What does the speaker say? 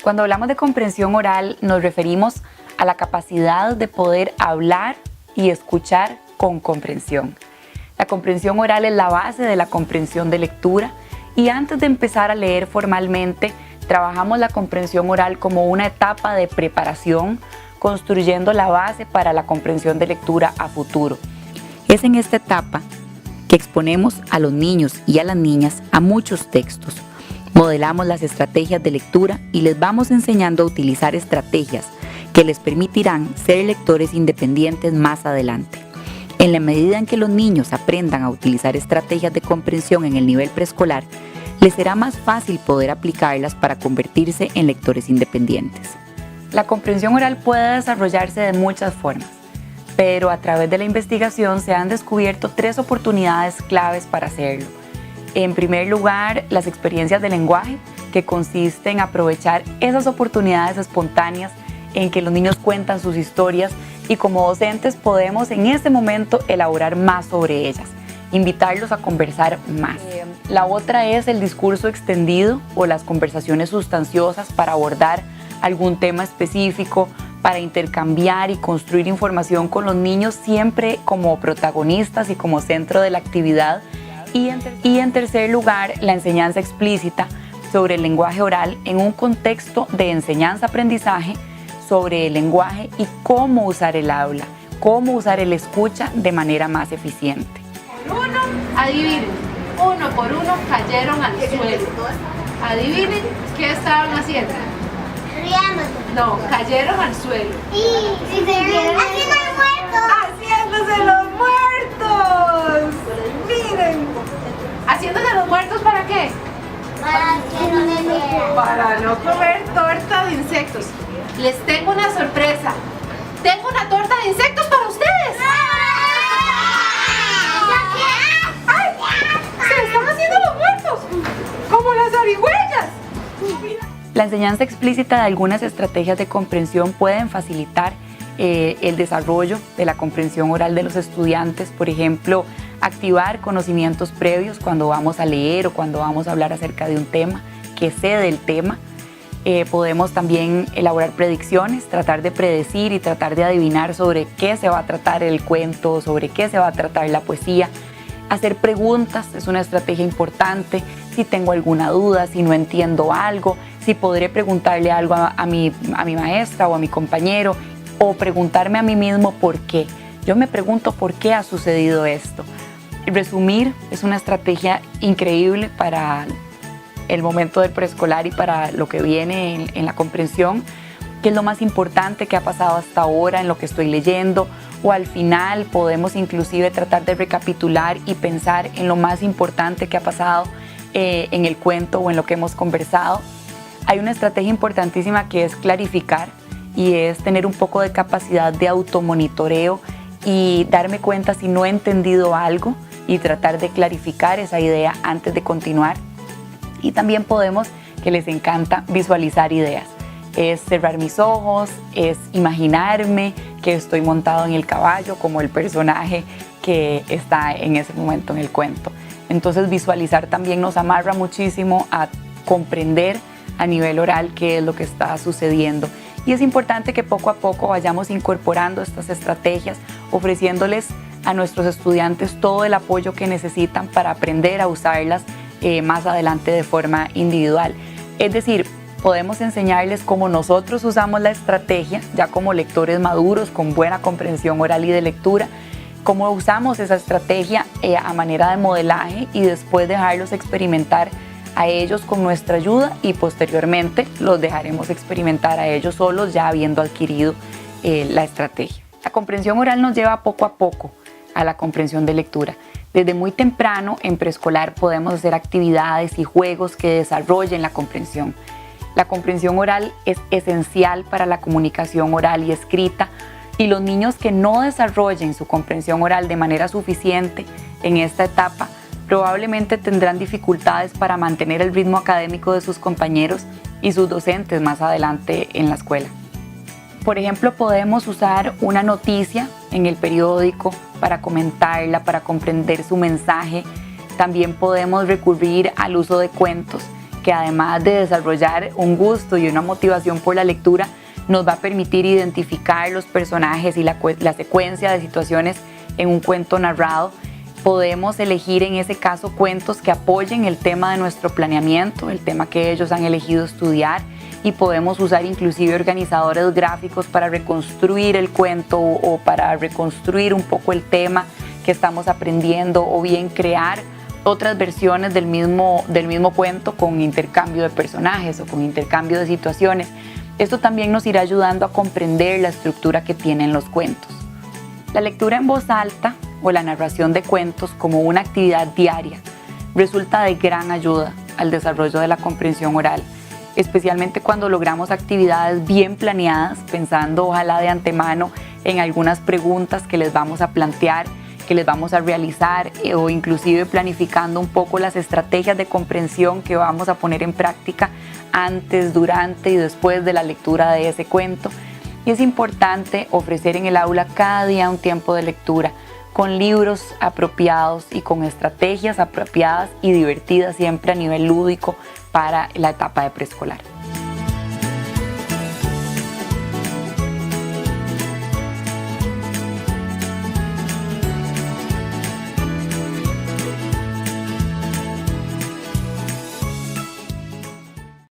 Cuando hablamos de comprensión oral, nos referimos a la capacidad de poder hablar y escuchar con comprensión. La comprensión oral es la base de la comprensión de lectura y antes de empezar a leer formalmente, trabajamos la comprensión oral como una etapa de preparación, construyendo la base para la comprensión de lectura a futuro. Es en esta etapa que exponemos a los niños y a las niñas a muchos textos. Modelamos las estrategias de lectura y les vamos enseñando a utilizar estrategias que les permitirán ser lectores independientes más adelante. En la medida en que los niños aprendan a utilizar estrategias de comprensión en el nivel preescolar, les será más fácil poder aplicarlas para convertirse en lectores independientes. La comprensión oral puede desarrollarse de muchas formas, pero a través de la investigación se han descubierto 3 oportunidades claves para hacerlo. En primer lugar, las experiencias de lenguaje, que consiste en aprovechar esas oportunidades espontáneas en que los niños cuentan sus historias y como docentes podemos en este momento elaborar más sobre ellas, invitarlos a conversar más. La otra es el discurso extendido o las conversaciones sustanciosas para abordar algún tema específico, para intercambiar y construir información con los niños siempre como protagonistas y como centro de la actividad. Y en tercer lugar, la enseñanza explícita sobre el lenguaje oral en un contexto de enseñanza-aprendizaje sobre el lenguaje y cómo usar el habla, cómo usar el escucha de manera más eficiente. Uno, adivinen, uno por uno cayeron al suelo. Adivinen qué estaban haciendo. No, cayeron al suelo. ¡Haciendo los muertos! ¡Haciéndose los muertos! ¡Miren! ¿Haciéndose los muertos para qué? Para que no me vieran. Para no comer torta de insectos. Les tengo una sorpresa. Tengo una torta de insectos para ustedes. ¡Ay! ¡Se están haciendo los muertos! ¡Como las zarigüeyas! La enseñanza explícita de algunas estrategias de comprensión pueden facilitar el desarrollo de la comprensión oral de los estudiantes. Por ejemplo, activar conocimientos previos cuando vamos a leer o cuando vamos a hablar acerca de un tema, que sé del tema. Podemos también elaborar predicciones, tratar de predecir y tratar de adivinar sobre qué se va a tratar el cuento, sobre qué se va a tratar la poesía. Hacer preguntas es una estrategia importante. Si tengo alguna duda, si no entiendo algo, si podré preguntarle algo a mi maestra o a mi compañero, o preguntarme a mí mismo por qué. Yo me pregunto por qué ha sucedido esto. Resumir es una estrategia increíble para el momento del preescolar y para lo que viene en la comprensión, qué es lo más importante que ha pasado hasta ahora en lo que estoy leyendo, o al final podemos inclusive tratar de recapitular y pensar en lo más importante que ha pasado en el cuento o en lo que hemos conversado. Hay una estrategia importantísima que es clarificar y es tener un poco de capacidad de automonitoreo y darme cuenta si no he entendido algo y tratar de clarificar esa idea antes de continuar. Y también podemos, que les encanta, visualizar ideas. Es cerrar mis ojos, es imaginarme que estoy montado en el caballo como el personaje que está en ese momento en el cuento. Entonces visualizar también nos amarra muchísimo a comprender a nivel oral qué es lo que está sucediendo. Y es importante que poco a poco vayamos incorporando estas estrategias, ofreciéndoles a nuestros estudiantes todo el apoyo que necesitan para aprender a usarlas más adelante de forma individual. Es decir, podemos enseñarles cómo nosotros usamos la estrategia, ya como lectores maduros, con buena comprensión oral y de lectura, cómo usamos esa estrategia a manera de modelaje y después dejarlos experimentar a ellos con nuestra ayuda y posteriormente los dejaremos experimentar a ellos solos ya habiendo adquirido la estrategia. La comprensión oral nos lleva poco a poco a la comprensión de lectura. Desde muy temprano en preescolar podemos hacer actividades y juegos que desarrollen la comprensión. La comprensión oral es esencial para la comunicación oral y escrita y los niños que no desarrollen su comprensión oral de manera suficiente en esta etapa probablemente tendrán dificultades para mantener el ritmo académico de sus compañeros y sus docentes más adelante en la escuela. Por ejemplo, podemos usar una noticia en el periódico para comentarla, para comprender su mensaje. También podemos recurrir al uso de cuentos que además de desarrollar un gusto y una motivación por la lectura, nos va a permitir identificar los personajes y la secuencia de situaciones en un cuento narrado. Podemos elegir en ese caso cuentos que apoyen el tema de nuestro planeamiento, el tema que ellos han elegido estudiar, y podemos usar inclusive organizadores gráficos para reconstruir el cuento o para reconstruir un poco el tema que estamos aprendiendo, o bien crear otras versiones del mismo cuento con intercambio de personajes o con intercambio de situaciones. Esto también nos irá ayudando a comprender la estructura que tienen los cuentos. La lectura en voz alta o la narración de cuentos como una actividad diaria resulta de gran ayuda al desarrollo de la comprensión oral, especialmente cuando logramos actividades bien planeadas, pensando ojalá de antemano en algunas preguntas que les vamos a plantear, que les vamos a realizar, o inclusive planificando un poco las estrategias de comprensión que vamos a poner en práctica antes, durante y después de la lectura de ese cuento. Y es importante ofrecer en el aula cada día un tiempo de lectura con libros apropiados y con estrategias apropiadas y divertidas, siempre a nivel lúdico para la etapa de preescolar.